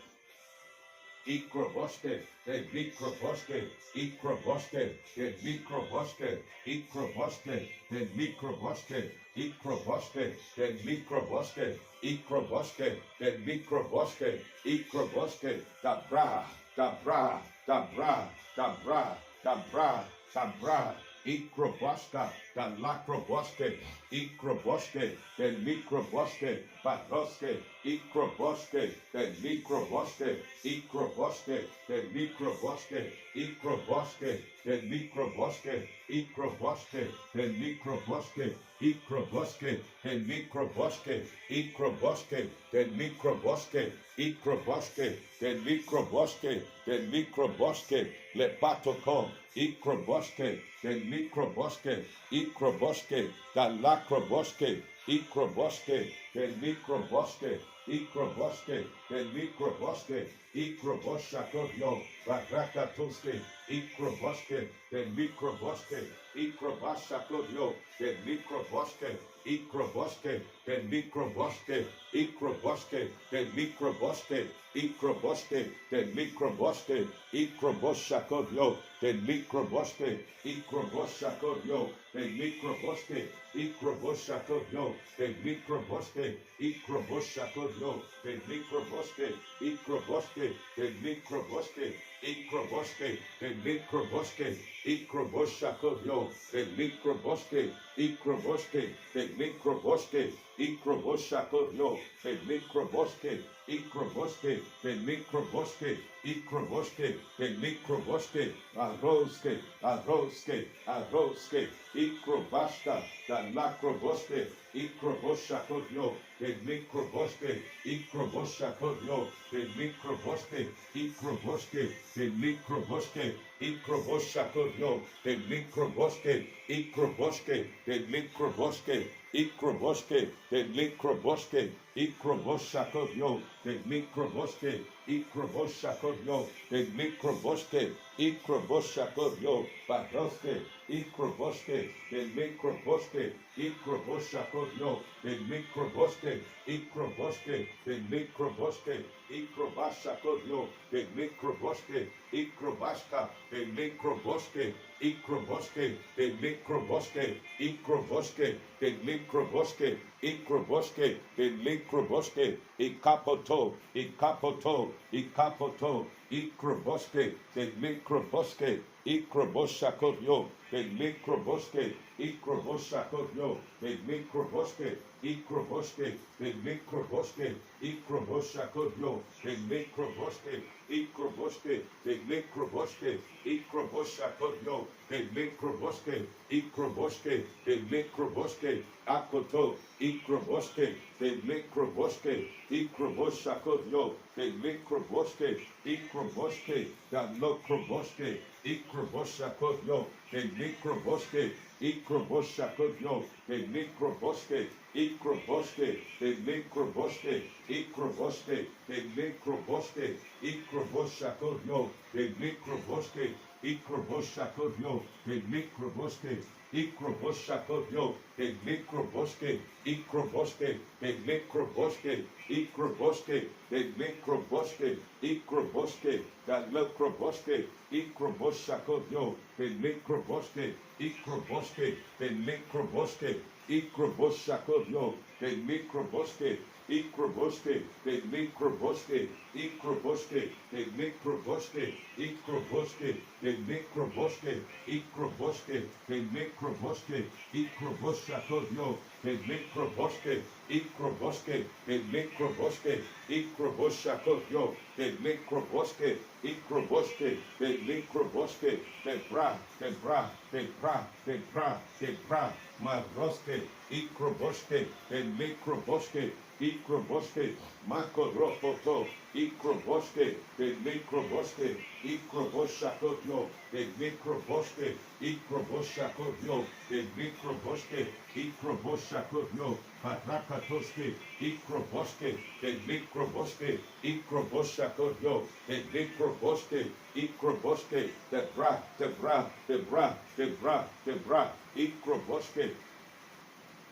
Ikroboske, the Likroboske, Ikroboske, the Likroboske, Ikroboske, the Likroboske, Ikroboske, the Likroboske, Ikroboske, the Likroboske, Ikroboske, the bra, the bra, the bra, the bra, the bra, the bra, Ikroboska, the Lacroboske, Ikroboske, the Mikroboske, Baroske, Ikroboske, the Mikroboske, Ikroboske, the Mikroboske, Ikroboske, the Mikroboske, Ikroboske, the Mikroboske, Ikroboske, the Mikroboske, Ikroboske, the Mikroboske, Ikroboske, the Mikroboske, the Mikroboske, Lepatoko, Ikroboske, the Mikroboske, Ikroboske, the Lacroboske, Ikroboske, the Mikroboske, Ikroboske, the Mikroboske, Ikroboshakotyo, Barakatoske, Ikroboske, the Mikroboske, Ikrobashakotyo, the Mikroboske, Ikroboske, the Mikroboske, Ikroboske, the Mikroboske, Ikroboske, the Mikroboske, Ikroboshakotyo, the Mikroboske, Ikroboshakotyo, the Mikroboske, Ikroboshakotyo, the Mikroboske, Ikroboshakotyo, the Mikroboske, Ikroboske, the Mikroboske, Ikroboske, the Mikroboske, Ikroboshakotyo, the Mikroboske, Ikroboske, the Mikroboske, Ikroboshakotyo, the Mikroboske, Ikroboske, the Mikroboske, Ikroboske, the Mikroboske, Aroske, Aroske, Aroske, Ikrobashka, the Lacroboske, Ikroboshakotyo, the Mikroboske, Ikroboshakotyo, the Mikroboske, Ikroboske, the Mikroboske, Ikroboshakotyo, the Mikroboske, Ikroboske, the Mikroboske, Ikroboske, the Mikroboske, Ikroboshakotyo, the Mikroboske, Ikroboshakotyo, the Mikroboske, Ikroboshakotyo, Baroske, Ikroboske, the Mikroboske, Ikroboshakotyo, the Mikroboske, Ikroboske, the Mikroboske, Ikrobashakotyo, the Mikroboske, Ikrobashka, the Mikroboske, Ikroboske, the Mikroboske, Ikroboske, the Mikroboske, Ikroboske, the Mikroboske, Ikapoto, Ikapoto, Ikapoto, Ikroboske, the Mikroboske, Ikroboshakotyo, the Mikroboske, Ikroboshakotyo, the Mikroboske, Ikroboske, the Mikroboske, Ikroboshakotyo, the Mikroboske, Ikroboske, the Mikroboske, Ikroboshakotyo, the Mikroboske, Ikroboske, the Mikroboske, Akoto, Ikroboske, the Mikroboske, Ikroboshakotyo, the Mikroboske, Ikroboske, the Lokroboske, Ikroboshakotyo, the Mikroboske, Ikroboshakotyo, the Mikroboske, Ikroboske, the Mikroboske, Ikroboske, the Mikroboske, Ikroboshakotyo, the Mikroboske, Ikroboshakotyo, the Mikroboske, Ikroboshakotyo, the Mikroboske, Ikroboske, the Mikroboske, Ikroboske, the Mikroboske, Ikroboske, the Lokroboske, Ikroboshakotyo, the Mikroboske, Ikroboske, the Mikroboske, Ikroboshakotyo, the Mikroboske, Ikroboske, the Mikroboske, Ikroboske, the Mikroboske, Ikroboske, the Mikroboske, Ikroboske, the Mikroboske, Ikroboshakotyo, the Mikroboske, Ikroboske, the Mikroboske, Ikroboshakotyo, the Mikroboske, Ikroboske, the Mikroboske, the Bra, the Bra, the Bra, the Bra, the Bra, Maroske, Ikroboske, the Mikroboske, Ikroboske, Makoropoto, Ikroboske, the Mikroboske, Ikroboshakotyo, the Mikroboske, Ikroboshakotyo, the Mikroboske, Ikroboshakotyo, Parakatoske, Ikroboske, the Mikroboske, Ikroboshakotyo, the Mikroboske, Ikroboske, the Bra, the Bra, the Bra, the Bra, the Bra, Ikroboske,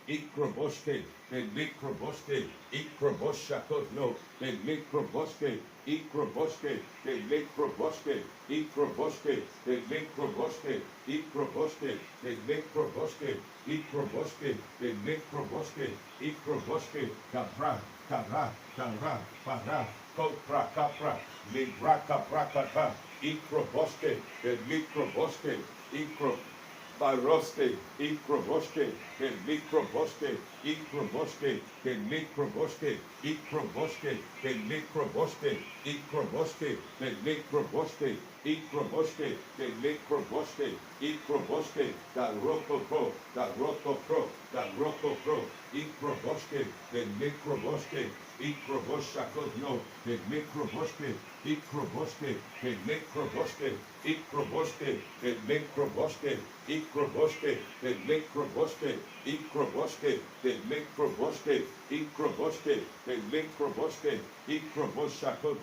Ikroboske, the Mikroboske, Ikroboshakotyo, the Mikroboske, Ikroboske, the Mikroboske, Ikroboske, the Mikroboske, Ikroboske, the Mikroboske, Ikroboske, the Mikroboske, Ikroboske, Kabra, Kara, Kara, Para, Kopra, Kapra, Libra, Kapra, Kata, Ikroboske, the Mikroboske, Ikro. Baroske, Ikroboske, the Mikroboske, Ikroboske, the Mikroboske, Ikroboske, the Mikroboske, Ikroboske, the Mikroboske, Ikroboske, the Mikroboske, Ikroboske, the Roko Pro, Ikroboske, the Mikroboske, Ikroboshakos, the Mikroboske, Ikroboske, the Mikroboske, Ikroboske, the Mikroboske, Ikroboske, the Mikroboske, Ikroboske, the Mikroboske, Ikroboske, the Mikroboske, Ikroboshakos,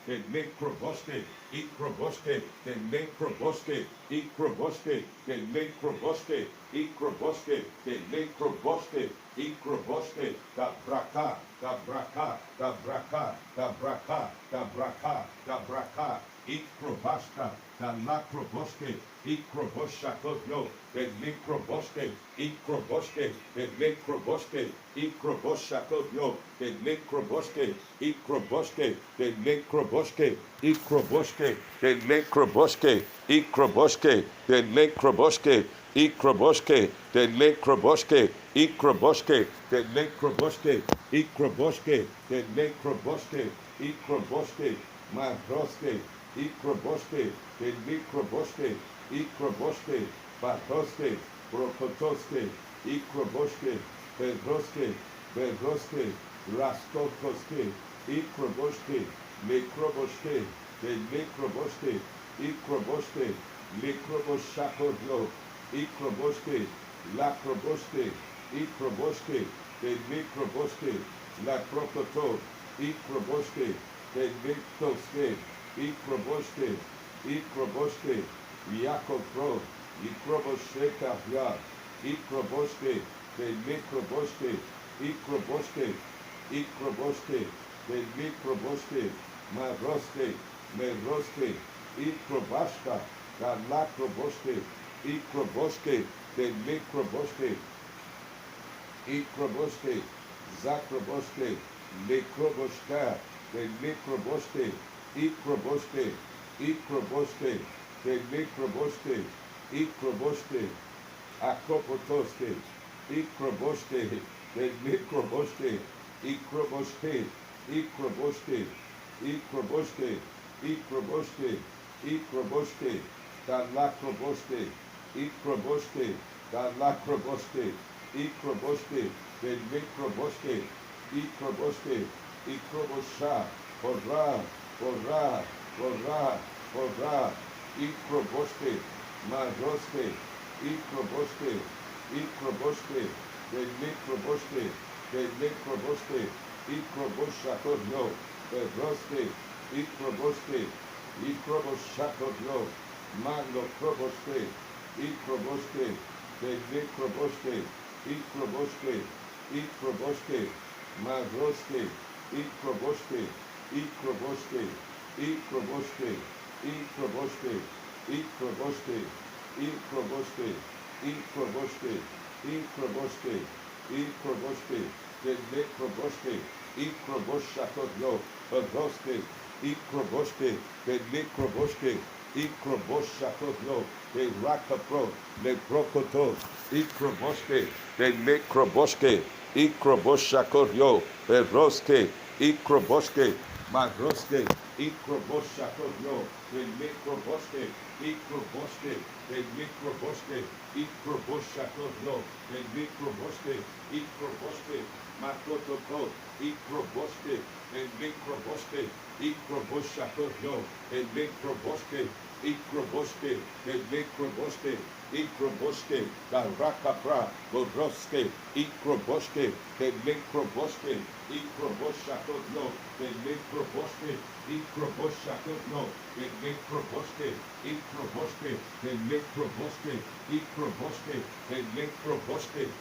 the Mikroboske, Ikroboske, the Mikroboske, Ikroboske, the Mikroboske, Ikroboske, the Mikroboske, Ikroboske, the Braka, the Braka, the Braka, the Braka, the Braka, the Braka, Ikrobashka, the Lakroboske, Ikroboshakos, the Mikroboske, Ikroboske, the Mikroboske, Ikroboshakos, the Mikroboske, Ikroboske, the Mikroboske, Ikroboske, the Mikroboske, Ikroboske, the Mikroboske, Ikroboske, the Mikroboske, Ikroboske, the Mikroboske, Ikroboske, the Mikroboske, Ikroboske, Mahroske, Ikroboske, the Mikroboske, Ikroboske, Baroske, Brokotoske, Ikroboske, Bedroske, Bedroske, Raskotoske, Ikroboske, Mikroboske, the Mikroboske, Ikroboske, Mikroboshakos, Ikroboske, Lakroboske, Ikroboske, the Mikroboske, Lakrokoto, Ikroboske, the Mikroboske, Ikroboske, Ikroboske, Yakopro, Ikrobosheka, Ikroboske, the Mikroboske, Ikroboske, Ikroboske, the Mikroboske, Maroske, Meroske, Ikrobashka, the Lakroboske, Ikroboske, the Mikroboske, Ikroboske, Zakroboske, Mikroboshka, the Mikroboske, Ikroboske, Ikroboske, the Mikroboske, Ikroboske, Akropotoske, Ikroboske, the Mikroboske, Ikroboske, Ikroboske, Ikroboske, Ikroboske, Ikroboske, the Lakroboske, Ikroboske, the Lakroboske, Ikroboske, the Mikroboske, Ikroboske, Ikrobosha, Hora, Hora, Hora, Hora, Ikroboske, Maroske, Ikroboske, Ikroboske, the Mikroboske, the Mikroboske, Ikroboshakono, the Roske, Ikroboske, Ikroboshakono, Mando Kroboske, Ikroboske, the Mikroboske, Ikroboske, Ikroboske, Maroske, Ikroboske, Ikroboske, Ikroboske, Ikroboske, Ikroboske, Ikroboske, Ikroboske, Ikroboske, Ikroboske, the Mikroboske, Ikroboshakotno, Roske, Ikroboske, the Mikroboske, Ikroboshakotno, the Rakapro, the Brokoto, Ikroboske, the Mikroboske, Ikroboshakotno, the Roske, Ikroboske, Maroske, Ikroboshakotno, the Mikroboske, Ikroboske, the Mikroboske, Ikroboshakotno, the Mikroboske, Ikroboske, Makotoko, Ikroboske, the Mikroboske, Ikroboshakotno, the Mikroboske, Ikroboske, the Mikroboske, Ikroboske, the Rakapra, Boroske, Ikroboske, the Mikroboske, Ikroboshakotno, the Mikroboske, Ikroboshakotno, the Mikroboske, Ikroboske, the Mikroboske, Ikroboske, the Mikroboske,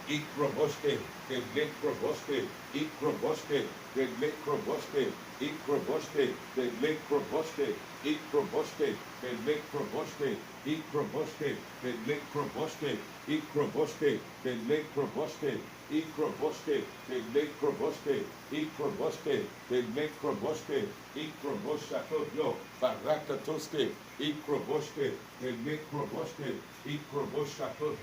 Ikroboske, the necroboste, icroboste, the necroboste, icroboste, the necroboste, icroboste, the necroboste, icroboste, the necroboste, icroboste, the necroboste, icroboste, the necroboste, icroboste, the necroboste, icrobosato, barakatoske, icroboste, the necroboste, icrobosato,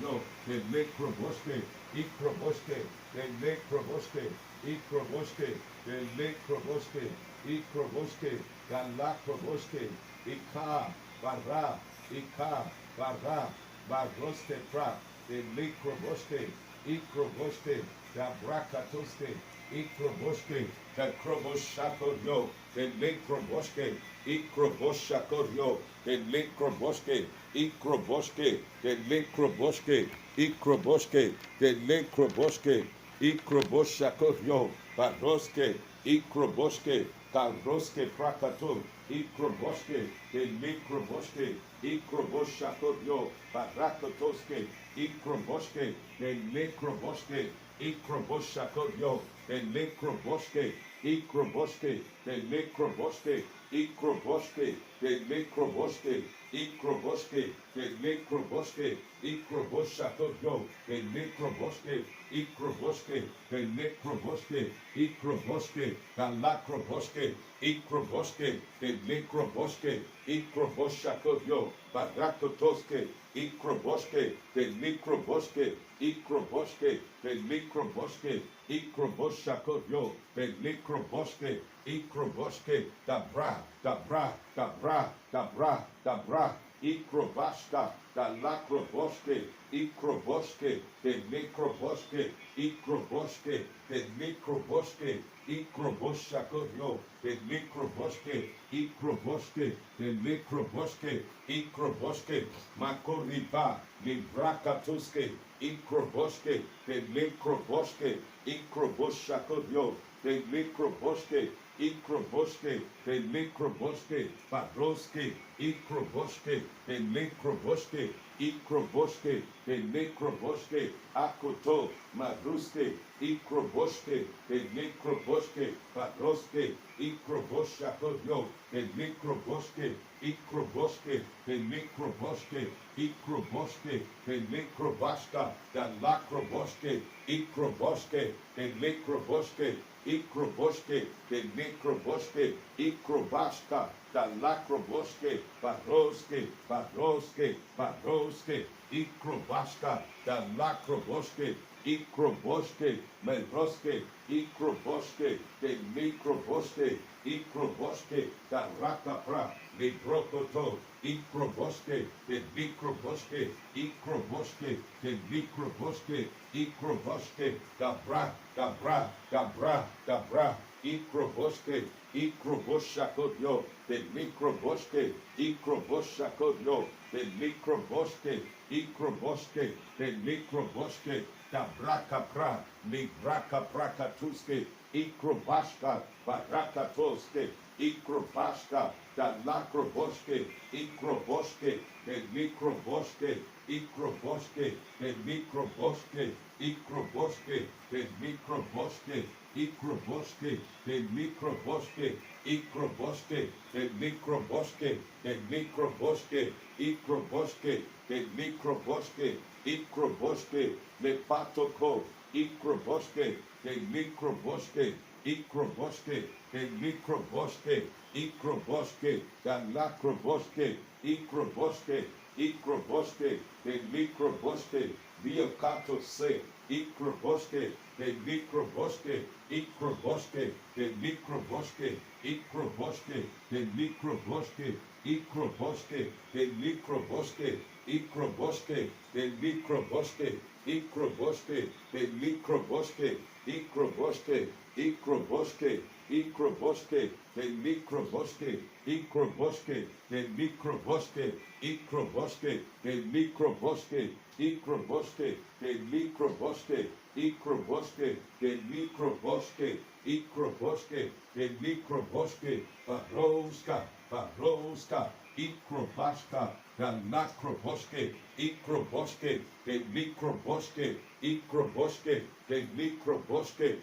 the necroboste, icroboste, the necroboste, icroboste, the necroboste, icroboste, galacroboste, ika, barra, ika, barra, barroste pra, the necroboste, icroboste, the bracatoste, icroboste, the croboshakorio, the necroboste, icroboshakorio, the necroboste, icroboste, the necroboste, icroboste, the necroboste, icroboshakorio, barroske, icroboste, carroske prakato, icroboste, the necroboste, icroboshakorio, barakatoske, icroboste, the necroboste, icroboshakorio, the necroboste, icroboste, the necroboste, icroboste, the necroboste, icroboste, the necroboste, icroboshakorio, the necroboste, icroboste, the necroboste, icroboste, galacroboste, icroboste, the necroboste, icroboshakorio, barakotoske, icroboste, the necroboste, icroboste, the necroboste, icroboshakorio, the necroboste, icroboste, da bra, da bra, da bra, da bra, da bra, icrobasta, da lacroboste, icroboste, the necroboste, icroboste, the necroboste, icroboshakorio, the necroboste, icroboste, the necroboste, icroboste, makoriba, libracatuske, icroboste, the necroboste, icroboshakorio, the necroboste, icroboste, the necroboste, padroske, icroboste, the necroboste, icroboste, the necroboste, akoto, maruske, icroboste, the necroboste, padroske, icroboshakorio, the necroboste, icroboste, the necroboste, icroboste, the necrobasta, the lacroboste, icroboste, the necroboste, icroboste, the necroboste, icrobasta, the lacroboste, barroske, barroske, barroske, icrobasta, the lacroboste, icroboste, melroske, icroboste, the necroboste, icroboste, the rakapra, the brokoto, icroboste, the microboste, icroboste, the microboste, icroboste, the bra, the bra, the bra, the bra, icroboste, icroboshakodio, the microboste, icroboshakodio, the microboste, icroboste, the microboste, the brakapra, the brakaprakatuske, icrobashka, barakatoske, icrobashka, the lacroboske, icroboske, the microboske, icroboske, the microboske, icroboske, the microboske, icroboske, the microboske, icroboske, the microboske, the microboske, icroboske, the microboske, icroboske, the patoko, icroboske, the microboske, icroboske, the microboske, icroboske, the lacroboske, icroboske, icroboske, the microboske, biocato se, icroboske, the microboske, icroboske, the microboske, icroboske, the microboske, icroboske, the microboske, icroboske, the microboske, icroboske, the microboske, icroboske, icroboske, icroboske, the microboske, icroboske, the microboske, icroboske, the microboske, icroboske, the microboske, Ikroboske, de mikroboske, Ikroboske, de mikroboske, Baroska, Baroska, Ikrobaska, da nakroboske, Ikroboske, de mikroboske, Ikroboske, de mikroboske,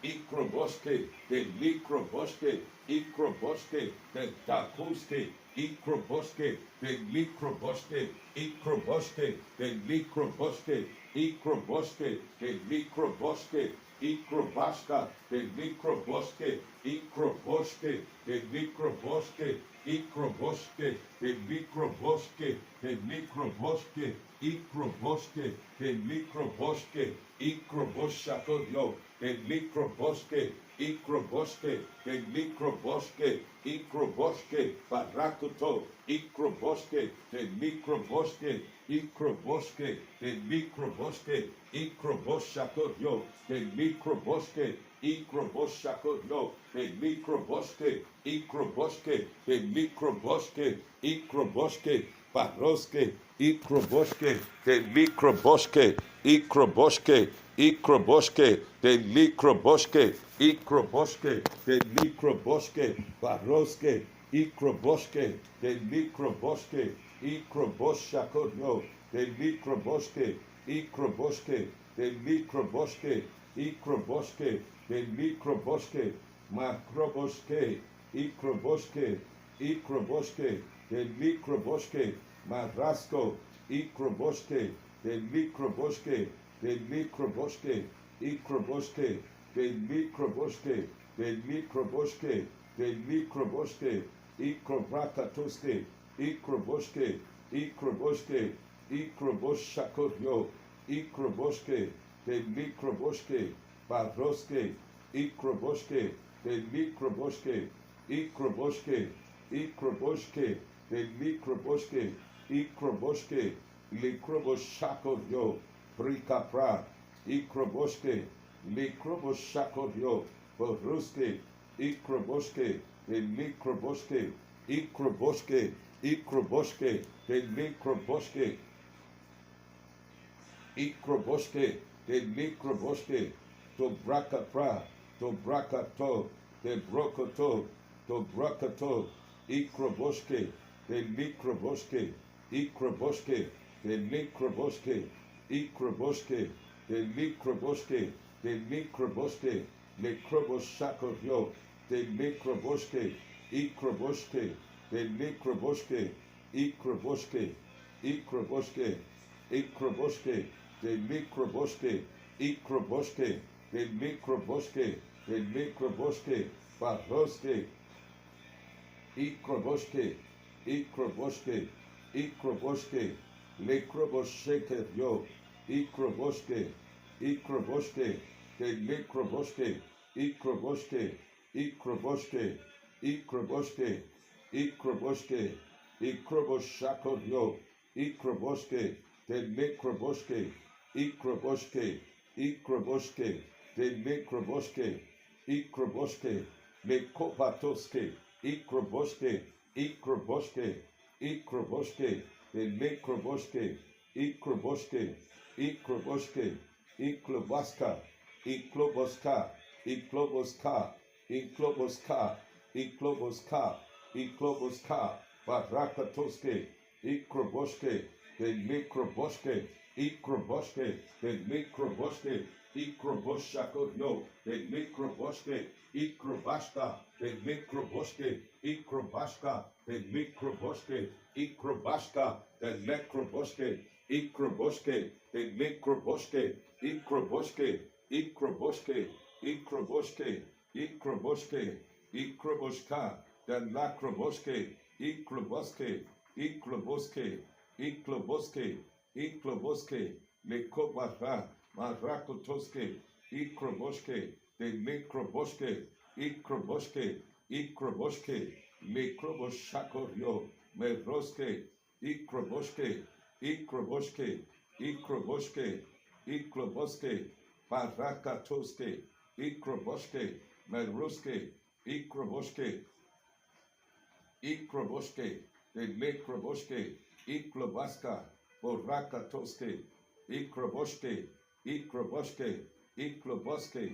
Ikroboske, de mikroboske, Ikroboske, de takuske, Ikroboske, de mikroboske, Ikroboske, de mikroboske, Ikroboske, de mikroboske, Ikrobaska, de mikroboske, Ikroboske, de mikroboske, Ikroboske, de mikroboske, de mikroboske, Ikroboske, de mikroboske, Ikroboshako, de mikroboske, Ikroboske, de mikroboske, Ikroboske, Barakuto, Ikroboske, de mikroboske, Ikroboske, de mikroboske, Ikroboshako, de mikroboske, Ikroboshako, de mikroboske, Ikroboske, de mikroboske, Ikroboske, Baroske, Ikroboske, de mikroboske, Ikroboske, Ikroboske, de mikroboske, Ikroboske, de mikroboske, Baroske, Ikroboske, de mikroboske, Ikroboshako, de mikroboske, Ikroboske, de mikroboske, Ikroboske, de mikroboske, Makroboske, Ikroboske, Ikroboske, de mikroboske, Marasko, Ikroboske, de mikroboske, de mikroboske, Ikroboske, de mikroboske, de mikroboske, de mikroboske, Ikrobrakatoske, Ikroboske, Ikroboske, Ikroboshako, Ikroboske, de mikroboske, Baroske, Ikroboske, de mikroboske, Ikroboske, Ikroboske, de mikroboske, Ikroboske, Likroboshako, Brikapra, Ikroboske, Likroboshako, Boruske, Ikroboske, de mikroboske, Ikroboske, Ikroboske, de mikroboske, Ikroboske, de mikroboske, to brakapra, to brakato, de brokoto, to brakato, Ikroboske, de mikroboske, Ikroboske, de mikroboske, Ikroboske, de mikroboske, de mikroboske, Mikroboshako, de mikroboske, Ikroboske, de mikroboske, Ikroboske, Ikroboske, Ikroboske, de mikroboske, Ikroboske, de mikroboske, de mikroboske, Baroske, Ikroboske, Ikroboske, Ikroboske, Lekrobosheke, Ikroboske, Ikroboske, de mikroboske, Ikroboske, Ikroboske, Ikroboske, Ikroboske, Ikroboshako, Ikroboske, de mikroboske, Ikroboske, Ikroboske, de mikroboske, Ikroboske, Lekopatoske, Ikroboske, Ikroboske, Ikroboske, de mikroboske, Ikroboske, Ikroboske, Iklobaska, Ikloboska, Ikloboska, Ikloboska, Ikloboska, Ikloboska, Barakatoske, Ikroboske, de mikroboske, Ikroboske, de mikroboske, Ikroboshako, de mikroboske, Ikrobashka, de mikroboske, Ikrobashka, de mikroboske, Ikrobashka, de mikroboske, Ikroboske, de mikroboske, Ikroboske, Ikroboske, Ikroboske, Ikroboske, Ikroboshka, de makroboske, Ikroboske, Ikroboske, Ikroboske, Ikroboske, Lekobara, Marakotoske, Ikroboske, de mikroboske, Ikroboske, Ikroboske, Mikroboshako, Meroske, Ikroboske, Ikroboske, Ikroboske, Ikroboske, Barakatoske, Ikroboske, Meroske, Ikroboske, Ikroboske, de mikroboske, Iklobaska, Borakatoske, Ikroboske, Ikroboske, Ikroboske,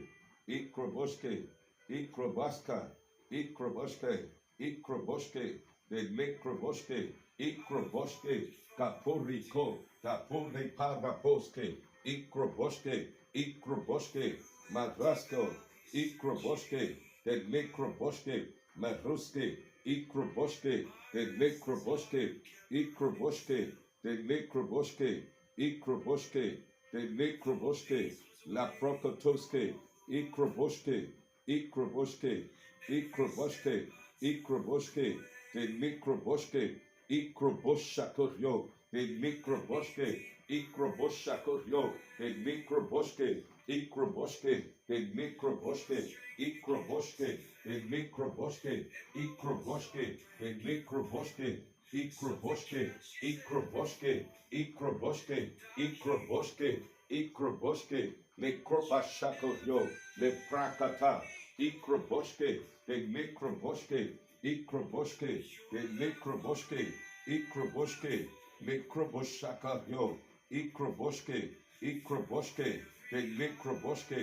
Ikroboske, Ikrobaska, Ikroboske, Ikroboske, de Lekroboske, Ikroboske, Kaporiko, Kapore Paraposke, Ikroboske, Ikroboske, Madrasko, Ikroboske, de Lekroboske, Maruske, Ikroboske, de Lekroboske, Ikroboske, de Lekroboske, Ikroboske, de Lekroboske, La Prokotoske, Ikroboske, Ikroboske, Ikroboske, Ikroboske, de Lekroboske, Ikroboshakoryo, de Lekroboske, Ikroboshakoryo, de Lekroboske, Ikroboske, de Lekroboske, Ikroboske, de Lekroboske, Ikroboske, de Lekroboske, Ikroboske, Ikroboske, Ikroboske, Ikroboske, Ikroboske, le Krobashakoryo, le Prakata, Ikroboske, de Lekroboske, Ikroboske, de Lekroboske, Ikroboske, le Kroboshakoryo, Ikroboske, Ikroboske, de Lekroboske,